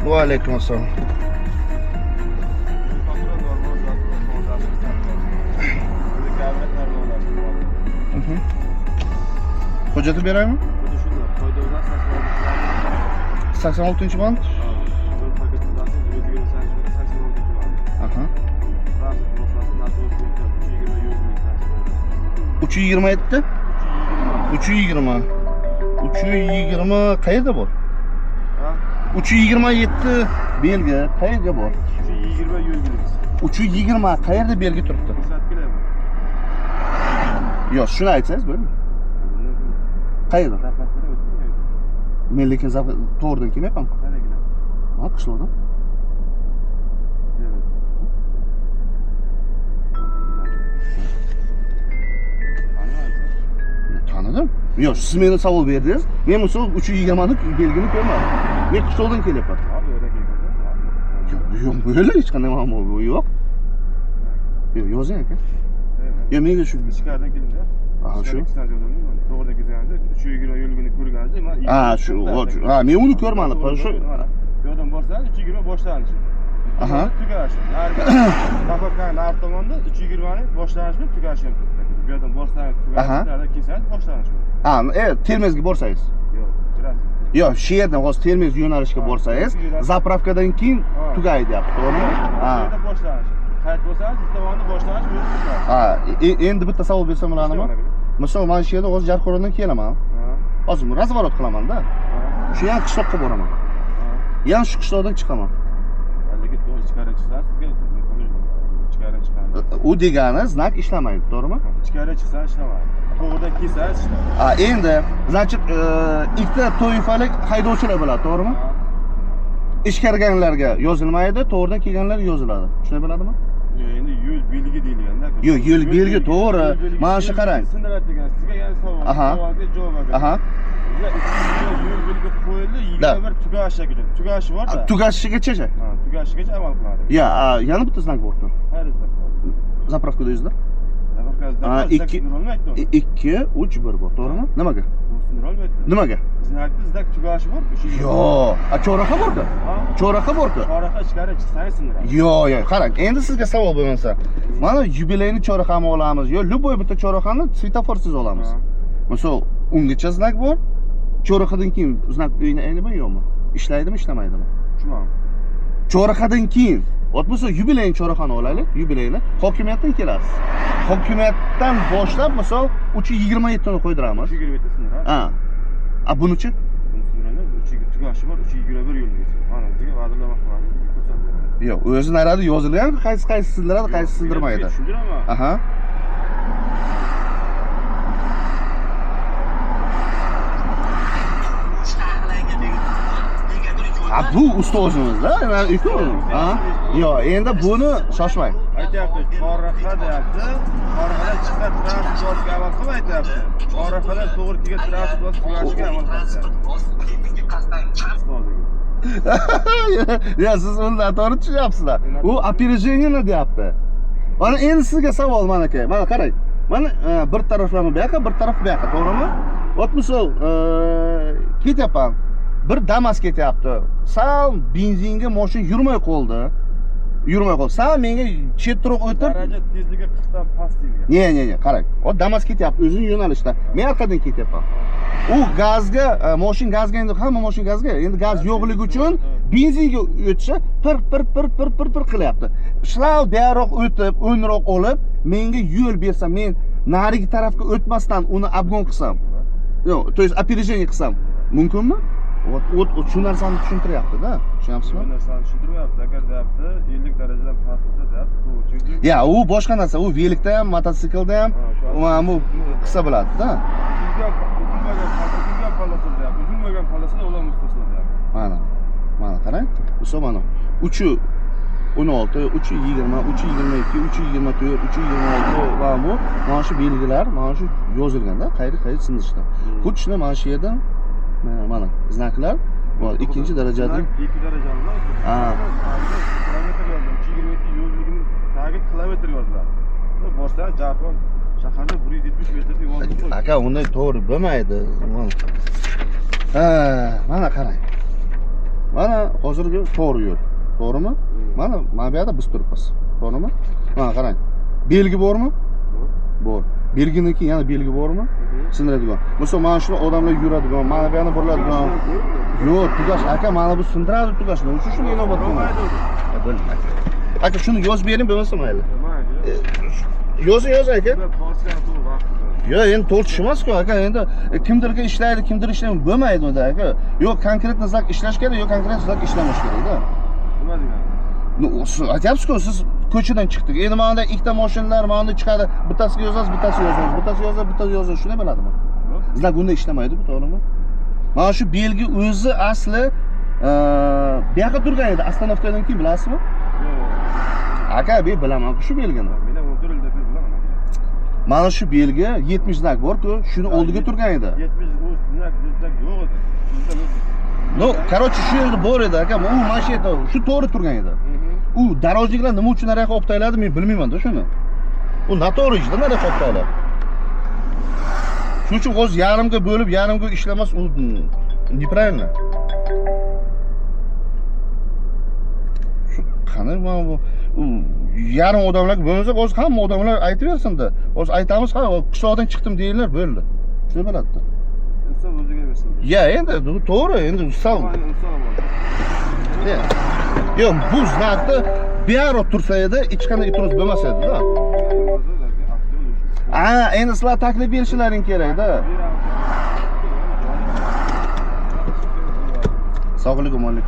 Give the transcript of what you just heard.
Va alaykum assalom. Hujjatni beraymi? 86-band. Aha. 327. 320. 320 qayerda bor? 327 belgi qayerga bor? 320 yo'l belgisi. 320 qayerda belgi turibdi? Yo'q, shuni aytsangiz bo'ldi. Qayerda? Men lekin to'g'ridan kelmayapman-ku. Ha, qishloqdan. Tanıdım. Yo'q, siz meni savol berdingiz. Men misol 320 ni belgini ko'rmadim. Men qishloqdan kelyapman. Yo'q, böyle hech qanday muammo yo'q. Yo'q, yozing aka. Yo'q, menga shu ichkaridan keldi. Aha, shu. To'g'ridan kelganda 320 yo'lini ko'rganda men Ha, shu. Ha, men uni ko'rmadim. Shu. Bu yo'ldan borsangiz 320 boshlanishi. Aha. Tugashi. Nariga narib tomonda 320 ni boshlanishi tugashi ham turibdi. Bu yo'ldan borsangiz tugashi, narida kelsangiz boshlanishi. Ha, Termizga borsangiz. Yo'q, jirasiz. Yo'q, shu yerdan hozir Termiz yo'nalishga borsangiz, zapravkadan keyin tugaydi deyapti, to'g'rimi? Ha. Boshlanishi. Qayt bo'lsangiz, bu tomonda boshlanish yo'li. Ha, endi bitta savol bersam bo'ladimi? Misol, men shu yerda hozir Jarqo'rdan kelaman. Hozir razvorot qilaman-da. Shu ham qishloqqa boraman. Yana shu qishloqdan chiqaman. Lekin to'g'ri ichkariga chiqsangiz, ichkariga chiqasiz. U degani znak ishlamaydi, to'g'rimi? Ichkariga chiqsangiz ishlamaydi. To'g'ridan kelsangiz ishlaydi. Ha, endi, значит, ikkita toifalik haydovchilar bo'ladi, to'g'rimi? Ichkariganlarga yozilmaydi, to'g'ridan kelganlarga yoziladi. Shunday bo'ladimi? Yo'q, endi yo'l belgi deyilganda. Yo'q, yo'l belgi to'g'ri. Mana shu qarang. Sindiradi degan sizga yana savol. Aha. Savolga javob berdim. Aha. Yo'l belgi qo'yildi, 21 tugashigacha. Tugashi bor-da. Tugashigacha. Ha, tugashigacha amal qiladi. Ya, yana bitta znak bor-ku. Qayerda? Zapravkada yuzda. Zapravkada 2 2 3 1 bor, to'g'rimi? Nimaga? Sindir olmaydi. Nimaga? Znak tugashi bor. Yo'q, choraqa bor-ku. Choraqa bor-ku. Choraqa ichkariga chiqsangiz sindiradi. Yo'q, yo'q, qarang. Endi sizga savol bo'lmasa, mana yubileyni choraqami olamiz, yo любой bitta choraqani svetoforsiz olamiz. Misol, ungacha znak bor. Choraqadan keyin znak o'ynaydimi, yo'qmi? Ishlaydimi, ishlamaydimi? Tushunmadim. Choraqadan keyin, bo'lmasa yubileyni choraqani olaylik, yubileyni hokimiyatdan kelasiz. Hokimiyatdan boshlab, misol 327 ni qo'ydiramiz. 327 sindiradi. Ha. A bunichi? Buni sindiradi. 3 tugashi bor, 321 yo'lgacha. Mana sizga va'dalama qiladi, ko'rsatadi. Yo'q, o'zi narada yozilgan, qaysi sindiradi, qaysi sindirmaydi. Tushundiraman. Aha. Bu ustozimiz-da, men aytdim. Ha? Yo'q, endi buni shoshmang. Aytyapti, chorraqa deyapti. Chorraqadan chiqqan transportga amal qilmayapti. Chorraqadan to'g'ri kelgan transport tugashiga amal qilyapti. Ya, siz uni to'g'ri tushunyapsizlar. U опережение deyapti. Mana endi sizga savol mana aka. Mana qarang. Mana bir taraflama bu yoqqa, bir taraf bu yoqqa, to'g'rimi? Ot misol, ketyapman. Bir Damas ketyapti. Sal benzinga mashina yurmay qoldi. Sal menga chetroq o'tib, daraja tezligi 40 dan past deyilgan. Ne, qarang. O Damas ketyapti, o'zining yo'nalishida. Men orqadan ketyapman. U gazga, mashina gazga endi hamma mashina gazga, endi gaz yo'qligi uchun benzinga o'tishi pir qilyapti. Shlav beroq o'tib, o'nroq olib, menga yo'l bersa, men narigi tarafga o'tmasdan uni obgon qilsam. Yo'q, to есть опережение qilsam, mumkinmi? O shu narsani tushuntiryapti-da. Tushunyapsizmi? Bu narsani tushuntiryapti. Agar deyapti 50 darajadan past bo'lsa deyapti, chunki Ya, u boshqa narsa. U velikda ham, mototsiklda ham, bu qilsa bo'ladi-da. Uzunmagan pollasida deyapti. Uzunmagan pollasida ular mustasno deyapti. Mana qarang. Bu mana 316, 320, 322, 324, 326 va bu mana shu belgilar, mana shu yozilganda, qayerga sindirishda. Xuddi shuni mana shu yerda mana znaklar bor. Ikkinchi darajada. 2 darajali. Ha. Kilometr yozilgan. 327 yo'lligini tagi kilometr yoziladi. Boshda Jarqon shaharda 170 metrlik yo'l qo'ygan. Aka, unday to'g'ri bo'lmaydi. Ha, mana qarang. Mana hozir hozirgi to'g'ri yo'l. To'g'rimi? Mana bu yerda biz turibmiz. To'g'rimi? Mana qarang. Belgi bormi? Bor. Belgidan keyin yana belgi bormi? Sindiradigan. Masalan, mana shuni odamlar yuradigan, mana bu yerni buriladigan. Yo'q, tugash aka, mana bu sindiradi tugashni. O'sha shuni inobat qilmaydi. Bo'lmaydi. Aka, shuni yozib bering, bo'lmasa mayli. Yoz aka. Yo'q, endi to'ltish emas-ku aka, endi kimdirga ishlaydi, kimdir ishlaydi, bo'lmaydi unda aka. Yo'q, konkretno zak ishlash kerak, yo'q, konkretno zak ishlamash kerak-da. Nima degani? Aytyapsiz-ku, siz ko'chadan chiqdik. Endi mana bunday ikkita mashinalar mana bunda chiqadi, bittasiga yozasiz, bittasiga yozasiz, bittasiga yozasiz, bittasiga yozasiz, shunday bo'ladimi? Sizlar bunda ishlamaydi-ku, to'g'rimi? Mana shu belgi o'zi asli bu yoqqa turgan edi, ostanovkadan keyin bilasizmi? Aka, men bilaman shu belgini. Men ham 10 yilda bilaman. Mana shu belgi 70 znak bor-ku, shuni oldiga turgan edi. 70 znak yo'q edi. No, короче, shu yerda bor edi aka, u mashina shu to'g'ri turgan edi. U darojliklar nima uchun naryoqqa olib tayladi, men bilmayman-da shuni. U noto'g'ri ishda naryoqqa olib tayladi. Shuning uchun o'z yarimga bo'lib, yarimga ishlamas, u неправильно. Shu qanday mana bu yarim odamlarga bo'lmasa, o'zi hamma odamlar aytaversin-da. O'zi aytamiz, ha, qishloqdan chiqdim deyinglar, bo'ldi. Shunday bo'ladi-da. Inson o'ziga bersin. Ya, endi to'g'ri, endi sal. Yo'q, bu znakda biyaro tursa edi, hech qanday e'tiroz bo'lmas edi-da. Endi sizlar taklif berishlaring kerak-da. Sog'lik, omonlik.